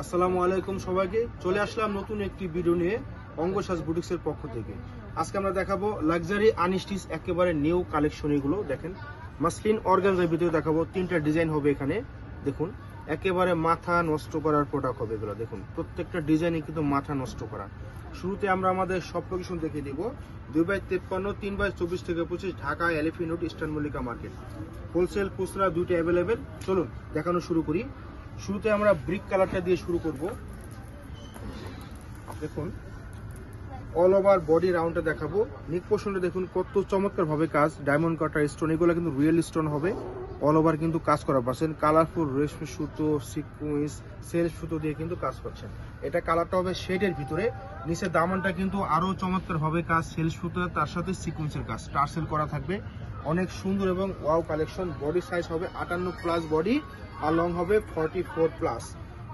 আসসালামু আলাইকুম সবাইকে, চলে আসলাম নতুন একটি ভিডিও নিয়ে অঙ্গসাজ বুটিক্সের পক্ষ থেকে। আজকে আমরা দেখাবো লাক্সারি আনস্টিচ একেবারে নিউ কালেকশন। এগুলো দেখেন মাসলিন অর্গানজার ভিতরে দেখাবো, তিনটা ডিজাইন হবে এখানে। দেখুন একেবারে মাথা নষ্ট করার প্রোডাক্ট হবে এগুলো। দেখুন প্রত্যেকটা ডিজাইনে কিন্তু মাথা নষ্ট করা। শুরুতে আমরা আমাদের সব লোকেশন দেখিয়ে দিব। 2/53, 3/24 থেকে 25, Dhaka elephant road, eastern Mallika market. Wholesale খুচরা দুইটা অ্যাভেলেবেল। চলুন দেখানো শুরু করি। শুরুতে আমরা ব্রিক কালারটা দিয়ে শুরু করব। দেখুন অল ওভার বডি রাউন্ডটা দেখাবো। নিক পোর্শনটা দেখুন কত চমৎকার ভাবে কাজ, ডায়মন্ড কাটার স্টোন, এগুলো কিন্তু রিয়েল স্টোন হবে। অল ওভার কিন্তু কাজ করা পাচ্ছেন, কালারফুল রেশমি সুতো, সিকুয়েন্স, সেলফ সুতো দিয়ে কিন্তু কাজ করছেন। এটা কালারটা হবে শেডের ভিতরে। নিচে দামানটা কিন্তু আরো চমৎকার ভাবে কাজ, সেলফ সুতো তার সাথে সিকুয়েন্সের কাজ, টার্সেল করা থাকবে। অনেক সুন্দর এবং ওয়াও কালেকশন। বডি সাইজ হবে 58+ বডি, আর লং হবে 44+।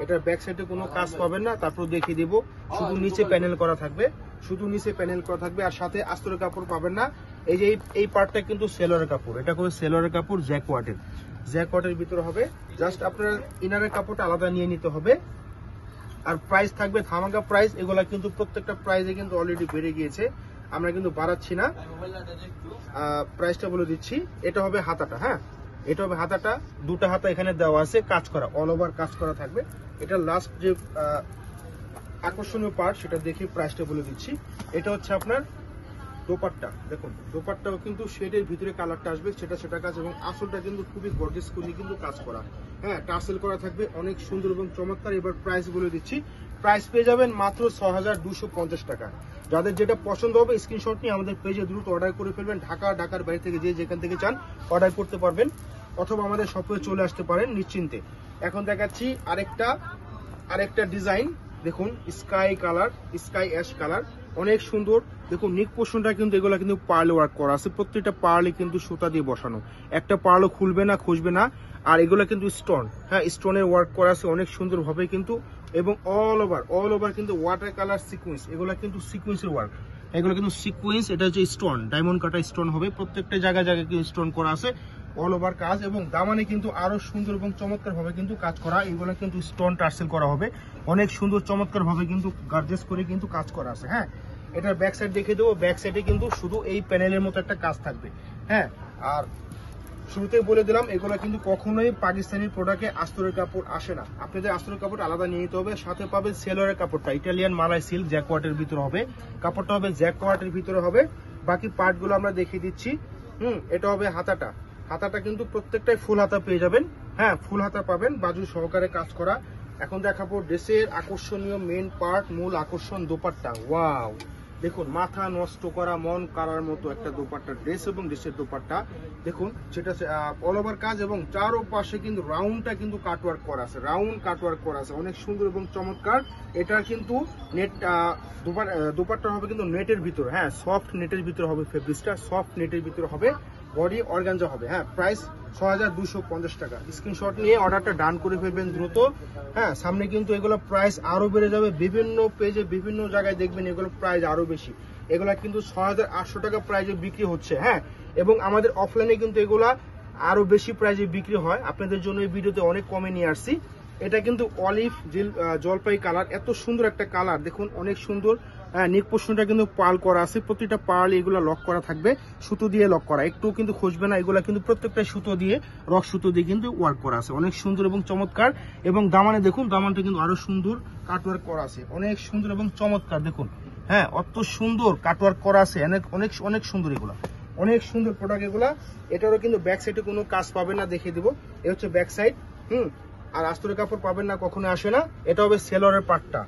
এটার ব্যাক সাইডে কোনো কাজ পাবেন না, তারপর দেখিয়ে দিব। শুধু নিচে প্যানেল করা থাকবে, শুধু নিচে প্যানেল করা থাকবে, আর সাথে আস্তরের কাপড় পাবেন না। এই যে এই পার্টটা কিন্তু সেলোয়ারের কাপড়, এটা করে সেলোয়ারের কাপড় জ্যাকওয়াটের ভিতরে হবে। জাস্ট আপনার ইনারের কাপড়টা আলাদা নিয়ে নিতে হবে। আর প্রাইস থাকবে ধামাকা প্রাইস। এগুলা কিন্তু প্রত্যেকটা প্রাইসে কিন্তু অলরেডি বেড়ে গিয়েছে, আমরা কিন্তু বাড়াচ্ছি না, প্রাইসটা বলে দিচ্ছি। এটা হবে হাতাটা, হ্যাঁ এটা হবে হাতাটা। দুটো হাতা এখানে দেওয়া আছে, কাজ করা, অল ওভার কাজ করা থাকবে। এটা লাস্ট যে আকর্ষণীয় পার্ট সেটা দেখে প্রাইসটা বলে দিচ্ছি। এটা হচ্ছে আপনার দোপাট্টা। দেখুন দোপাট্টাও কিন্তু শেডের ভিতরে কালারটা আসবে, সেটা কাজ, এবং আসলটা কিন্তু খুবই গর্জিয়াস করে কিন্তু কাজ করা, হ্যাঁ টার্সেল করা থাকবে, অনেক সুন্দর এবং চমৎকার। এবার প্রাইস বলে দিচ্ছি। প্রাইস পেয়ে যাবেন মাত্র 6250 টাকা। যাদের যেটা পছন্দ হবে স্ক্রিনশট নিয়ে আমাদের পেজে দ্রুত অর্ডার করে ফেলবেন। ঢাকার বাইরে থেকে যেখান থেকে চান অর্ডার করতে পারবেন, অথবা আমাদের শপে চলে আসতে পারেন নিশ্চিন্তে। এখন দেখাচ্ছি আরেকটা ডিজাইন। দেখুন স্কাই অ্যাশ কালার, অনেক সুন্দর। দেখুন নিক পোর্শনটা কিন্তু এগুলো কিন্তু পার্ল ওয়ার্ক করা আছে, প্রত্যেকটা পার্লে কিন্তু সুতা দিয়ে বসানো, একটা পার্লও খুলবে না, খুঁজবে না। আর এগুলো কিন্তু স্টোন, হ্যাঁ স্টোনের ওয়ার্ক করা আছে অনেক সুন্দর ভাবে কিন্তু। এবং অল ওভার কিন্তু ওয়াটার কালার সিকুয়েন্স, এগুলো কিন্তু সিকুয়েন্সের ওয়ার্ক, এগুলো কিন্তু সিকুয়েন্স। এটা হচ্ছে স্টোন, ডায়মন্ড কাটা স্টোন হবে, প্রত্যেকটা জায়গায় কিন্তু স্টোন করা আছে, অল ওভার কাজ। এবং দামানে কিন্তু আরো সুন্দর এবং চমৎকার ভাবে কিন্তু কাজ করা, এগুলো কিন্তু স্টোন টার্সেল করা হবে, অনেক সুন্দর চমৎকার ভাবে কিন্তু গর্জিয়াস করে কিন্তু কাজ করা আছে। হ্যাঁ এটার ব্যাক সাইড দেখে দেবো। ব্যাক সাইডে কিন্তু শুধু এই প্যানেলের মতো একটা কাজ থাকবে, হ্যাঁ। আর শুরুতে বলে দিলাম এগুলো কিন্তু কখনোই পাকিস্তানি প্রোডাক্টে আস্তরের কাপড় আসে না, আপনাদের আস্তরের কাপড় আলাদা নিয়ে নিতে হবে। সাথে পাবেন সেলোয়ারের কাপড়টা, ইটালিয়ান মালাই সিল্ক জ্যাকওয়াটের ভিতরে হবে, কাপড়টা হবে জ্যাকওয়াটের ভিতরে হবে। বাকি পার্টগুলো আমরা দেখিয়ে দিচ্ছি। এটা হবে হাতাটা কিন্তু প্রত্যেকটাই ফুল হাতা পেয়ে যাবেন, হ্যাঁ ফুল হাতা পাবেন, বাজু সহকারে কাজ করা। এখন দেখাবো ড্রেসের আকর্ষণীয় মেন পার্ট, মূল আকর্ষণ, দোপাট্টা। ওয়াও দেখুন মাথা নষ্ট করা, মন কাড়ার মতো একটা দোপাট্টা ড্রেস, এবং ড্রেসের দোপাট্টা দেখুন সেটা অল ওভার কাজ, এবং চারোপাশে কিন্তু রাউন্ডটা কিন্তু কাটওয়ার্ক করা আছে, অনেক সুন্দর এবং চমৎকার। এটার কিন্তু নেট দোপাট্টা হবে কিন্তু নেটের ভিতরে, হ্যাঁ সফট নেটের ভিতরে হবে, ফেব্রিক্সটা সফট নেটের ভিতরে হবে, বডি অর্গানজা হবে। হ্যাঁ প্রাইস 6250 টাকা। স্ক্রিনশট নিয়ে অর্ডারটা ডান করে ফেলবেন দ্রুত। হ্যাঁ সামনে কিন্তু এগুলো প্রাইস আরো বেড়ে যাবে, বিভিন্ন পেজে বিভিন্ন জায়গায় দেখবেন এগুলো প্রাইস আরো বেশি। এগুলা কিন্তু 6800 টাকা প্রাইজে বিক্রি হচ্ছে, হ্যাঁ। এবং আমাদের অফলাইনে কিন্তু এগুলা আরো বেশি প্রাইজে বিক্রি হয়, আপনাদের জন্য এই ভিডিওতে অনেক কমে নিয়ে আসছি। এটা কিন্তু অলিভ জলপাই কালার, এত সুন্দর একটা কালার দেখুন, অনেক সুন্দর। নেক পোর্শনটা কিন্তু পার্ল করা আছে, প্রতিটা পার্ল এগুলো লক করা থাকবে, সুতো দিয়ে লক করা, একটু কিন্তু খুঁজবে না। এগুলা কিন্তু প্রত্যেকটা সুতো দিয়ে, রক সুতো দিয়ে কিন্তু ওয়ার্ক করা আছে, অনেক সুন্দর এবং চমৎকার। এবং দামানে দেখুন, দামানটা কিন্তু আরো সুন্দর কাটওয়ার্ক করা আছে, অনেক সুন্দর এবং চমৎকার। দেখুন হ্যাঁ অত সুন্দর কাটওয়ার্ক করা আছে, অনেক সুন্দর, এগুলা অনেক সুন্দর প্রোডাক্ট এগুলা। এটারও কিন্তু ব্যাক সাইডে কোনো কাজ পাবেন না, দেখিয়ে দিব। এ হচ্ছে ব্যাক সাইড, আর আস্তরের কাপড় পাবেন না, কখনো আসে না। এটা হবে সেলোয়ারের পার্টটা,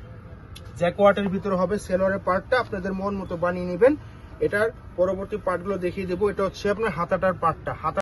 জ্যাকওয়াটের ভিতরে হবে সেলোয়ারের পার্টটা, আপনাদের মন মতো বানিয়ে নেবেন। এটার পরবর্তী পার্টগুলো দেখিয়ে দেবো। এটা হচ্ছে আপনার হাতাটার পার্টটা,